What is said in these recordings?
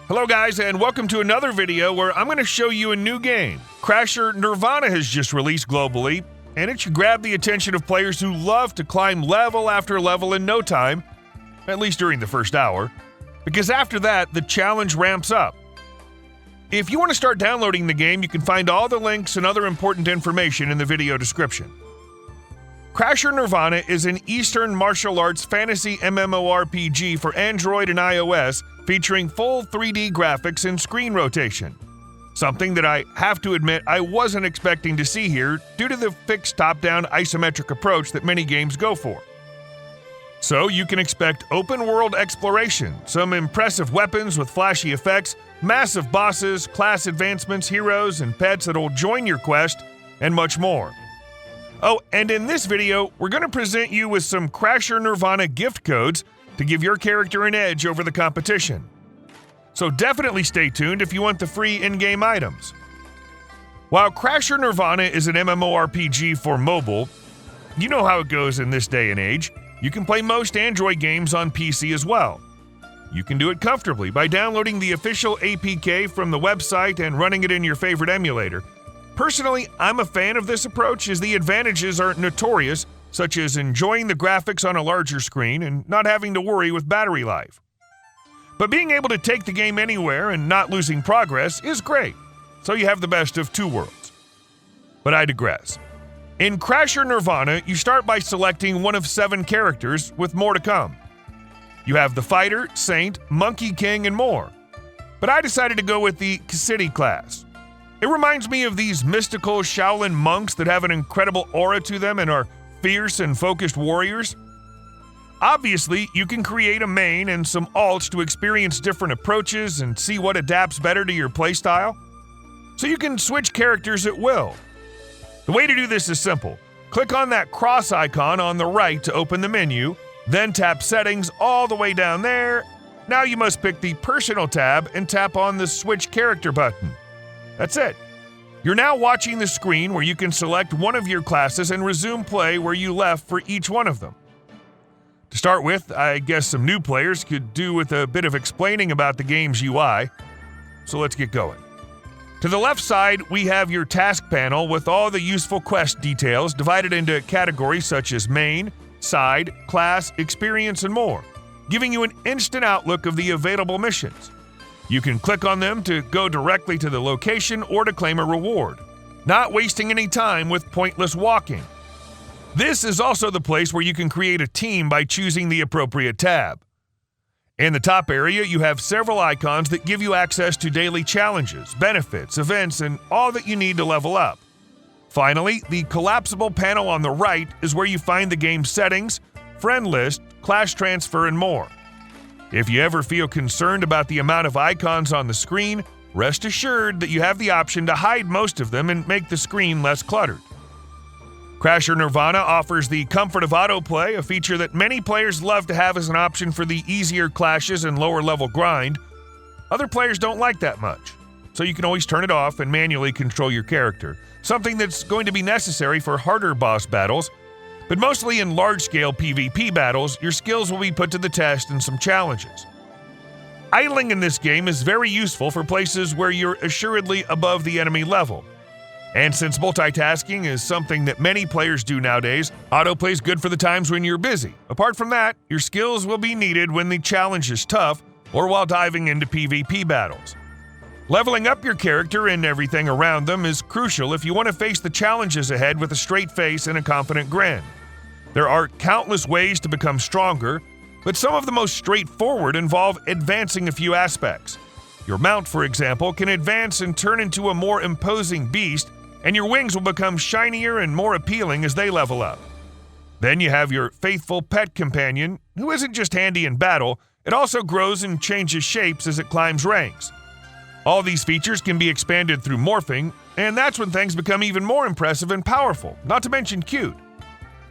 Hello guys, and welcome to another video where I'm going to show you a new game. Crasher Nirvana has just released globally, and it should grab the attention of players who love to climb level after level in no time, at least during the first hour, because after that, the challenge ramps up. If you want to start downloading the game, you can find all the links and other important information in the video description. Crasher Nirvana is an Eastern martial arts fantasy MMORPG for Android and iOS featuring full 3D graphics and screen rotation. Something that I have to admit I wasn't expecting to see here due to the fixed top-down isometric approach that many games go for. So you can expect open-world exploration, some impressive weapons with flashy effects, massive bosses, class advancements, heroes, and pets that'll join your quest, and much more. Oh, and in this video, we're going to present you with some Crasher Nirvana gift codes to give your character an edge over the competition. So definitely stay tuned if you want the free in-game items. While Crasher Nirvana is an MMORPG for mobile, you know how it goes in this day and age. You can play most Android games on PC as well. You can do it comfortably by downloading the official APK from the website and running it in your favorite emulator. Personally, I'm a fan of this approach as the advantages are notorious, such as enjoying the graphics on a larger screen and not having to worry with battery life. But being able to take the game anywhere and not losing progress is great, so you have the best of two worlds. But I digress. In Crasher Nirvana, you start by selecting one of 7 characters, with more to come. You have the Fighter, Saint, Monkey King, and more. But I decided to go with the City class. It reminds me of these mystical Shaolin monks that have an incredible aura to them and are fierce and focused warriors. Obviously, you can create a main and some alts to experience different approaches and see what adapts better to your playstyle. So you can switch characters at will. The way to do this is simple. Click on that cross icon on the right to open the menu, then tap Settings all the way down there. Now you must pick the Personal tab and tap on the Switch Character button. That's it. You're now watching the screen where you can select one of your classes and resume play where you left for each one of them. To start with, I guess some new players could do with a bit of explaining about the game's UI, so let's get going. To the left side, we have your task panel with all the useful quest details divided into categories such as main, side, class, experience, and more, giving you an instant outlook of the available missions. You can click on them to go directly to the location or to claim a reward, not wasting any time with pointless walking. This is also the place where you can create a team by choosing the appropriate tab. In the top area, you have several icons that give you access to daily challenges, benefits, events, and all that you need to level up. Finally, the collapsible panel on the right is where you find the game's settings, friend list, class transfer, and more. If you ever feel concerned about the amount of icons on the screen, rest assured that you have the option to hide most of them and make the screen less cluttered. Crasher Nirvana offers the comfort of autoplay, a feature that many players love to have as an option for the easier clashes and lower-level grind. Other players don't like that much, so you can always turn it off and manually control your character, something that's going to be necessary for harder boss battles. But mostly in large-scale PvP battles, your skills will be put to the test in some challenges. Idling in this game is very useful for places where you're assuredly above the enemy level. And since multitasking is something that many players do nowadays, autoplay is good for the times when you're busy. Apart from that, your skills will be needed when the challenge is tough or while diving into PvP battles. Leveling up your character and everything around them is crucial if you want to face the challenges ahead with a straight face and a confident grin. There are countless ways to become stronger, but some of the most straightforward involve advancing a few aspects. Your mount, for example, can advance and turn into a more imposing beast, and your wings will become shinier and more appealing as they level up. Then you have your faithful pet companion, who isn't just handy in battle, it also grows and changes shapes as it climbs ranks. All these features can be expanded through morphing, and that's when things become even more impressive and powerful, not to mention cute.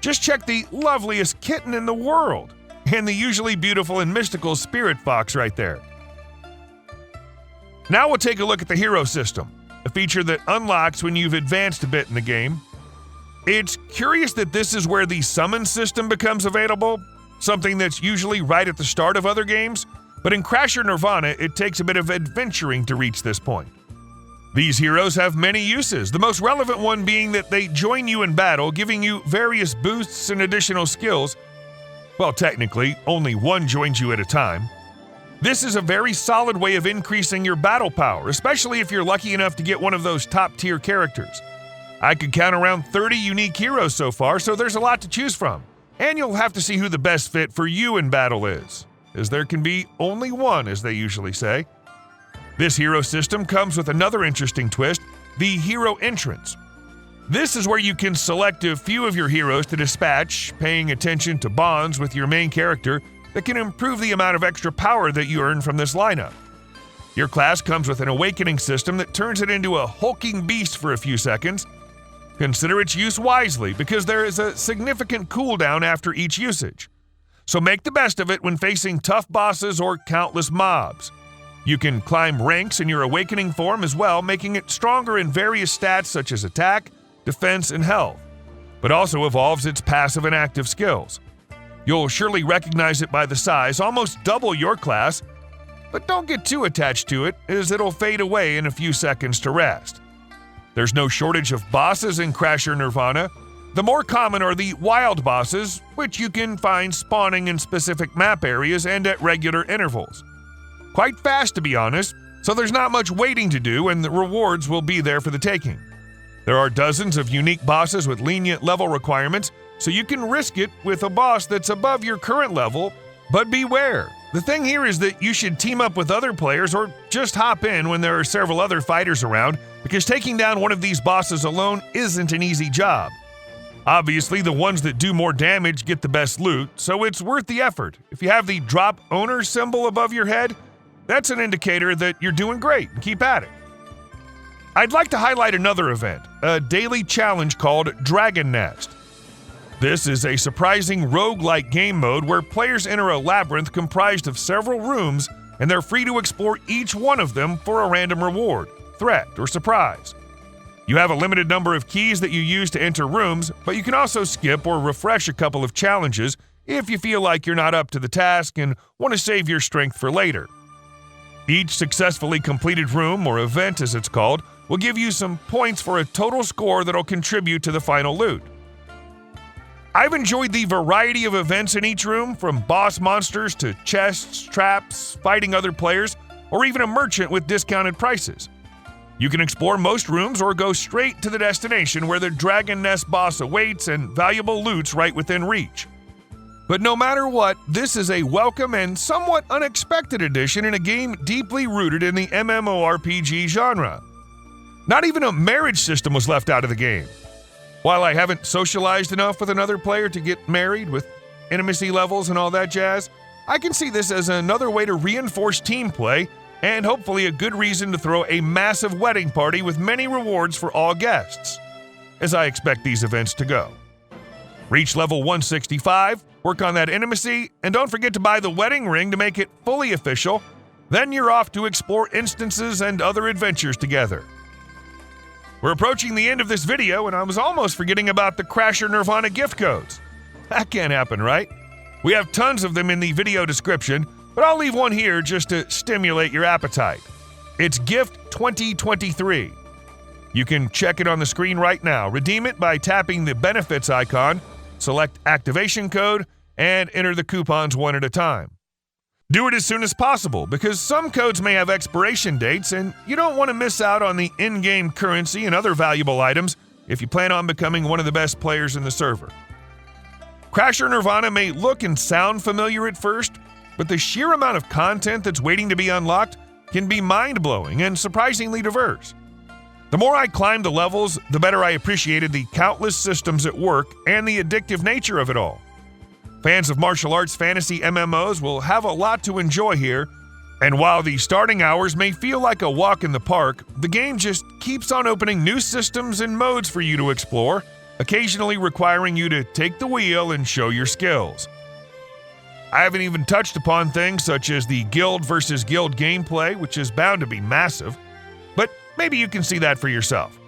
Just check the loveliest kitten in the world, and the usually beautiful and mystical spirit fox right there. Now we'll take a look at the hero system, a feature that unlocks when you've advanced a bit in the game. It's curious that this is where the summon system becomes available, something that's usually right at the start of other games, But in Crasher Nirvana, it takes a bit of adventuring to reach this point. These heroes have many uses, the most relevant one being that they join you in battle, giving you various boosts and additional skills. Well, technically, only one joins you at a time. This is a very solid way of increasing your battle power, especially if you're lucky enough to get one of those top-tier characters. I could count around 30 unique heroes so far, so there's a lot to choose from. And you'll have to see who the best fit for you in battle is, as there can be only one, as they usually say. This hero system comes with another interesting twist, the hero entrance. This is where you can select a few of your heroes to dispatch, paying attention to bonds with your main character that can improve the amount of extra power that you earn from this lineup. Your class comes with an awakening system that turns it into a hulking beast for a few seconds. Consider its use wisely because there is a significant cooldown after each usage. So make the best of it when facing tough bosses or countless mobs. You can climb ranks in your awakening form as well, making it stronger in various stats such as attack, defense, and health, but also evolves its passive and active skills. You'll surely recognize it by the size, almost double your class, but don't get too attached to it as it'll fade away in a few seconds to rest. There's no shortage of bosses in Crasher Nirvana. The more common are the wild bosses, which you can find spawning in specific map areas and at regular intervals. Quite fast, to be honest, so there's not much waiting to do and the rewards will be there for the taking. There are dozens of unique bosses with lenient level requirements, so you can risk it with a boss that's above your current level, but beware. The thing here is that you should team up with other players or just hop in when there are several other fighters around, because taking down one of these bosses alone isn't an easy job. Obviously, the ones that do more damage get the best loot, so it's worth the effort. If you have the drop owner symbol above your head, that's an indicator that you're doing great, and keep at it. I'd like to highlight another event, a daily challenge called Dragon Nest. This is a surprising roguelike game mode where players enter a labyrinth comprised of several rooms, and they're free to explore each one of them for a random reward, threat, or surprise. You have a limited number of keys that you use to enter rooms, but you can also skip or refresh a couple of challenges if you feel like you're not up to the task and want to save your strength for later. Each successfully completed room, or event as it's called, will give you some points for a total score that'll contribute to the final loot. I've enjoyed the variety of events in each room, from boss monsters to chests, traps, fighting other players, or even a merchant with discounted prices. You can explore most rooms or go straight to the destination where the Dragon Nest boss awaits and valuable loot's right within reach. But no matter what, this is a welcome and somewhat unexpected addition in a game deeply rooted in the MMORPG genre. Not even a marriage system was left out of the game. While I haven't socialized enough with another player to get married with intimacy levels and all that jazz, I can see this as another way to reinforce team play and hopefully a good reason to throw a massive wedding party with many rewards for all guests, as I expect these events to go. Reach level 165, work on that intimacy, and don't forget to buy the wedding ring to make it fully official. Then you're off to explore instances and other adventures together. We're approaching the end of this video, and I was almost forgetting about the Crasher Nirvana gift codes. That can't happen, right? We have tons of them in the video description, but I'll leave one here just to stimulate your appetite. It's Gift 2023. You can check it on the screen right now. Redeem it by tapping the benefits icon, select activation code, and enter the coupons one at a time. Do it as soon as possible because some codes may have expiration dates and you don't want to miss out on the in-game currency and other valuable items if you plan on becoming one of the best players in the server. Crasher Nirvana may look and sound familiar at first, but the sheer amount of content that's waiting to be unlocked can be mind-blowing and surprisingly diverse. The more I climbed the levels, the better I appreciated the countless systems at work and the addictive nature of it all. Fans of martial arts fantasy MMOs will have a lot to enjoy here, and while the starting hours may feel like a walk in the park, the game just keeps on opening new systems and modes for you to explore, occasionally requiring you to take the wheel and show your skills. I haven't even touched upon things such as the guild versus guild gameplay, which is bound to be massive, but maybe you can see that for yourself.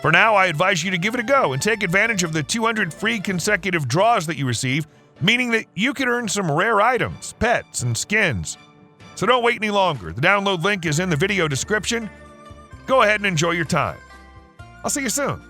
For now, I advise you to give it a go and take advantage of the 200 free consecutive draws that you receive, meaning that you can earn some rare items, pets, and skins. So don't wait any longer. The download link is in the video description. Go ahead and enjoy your time. I'll see you soon.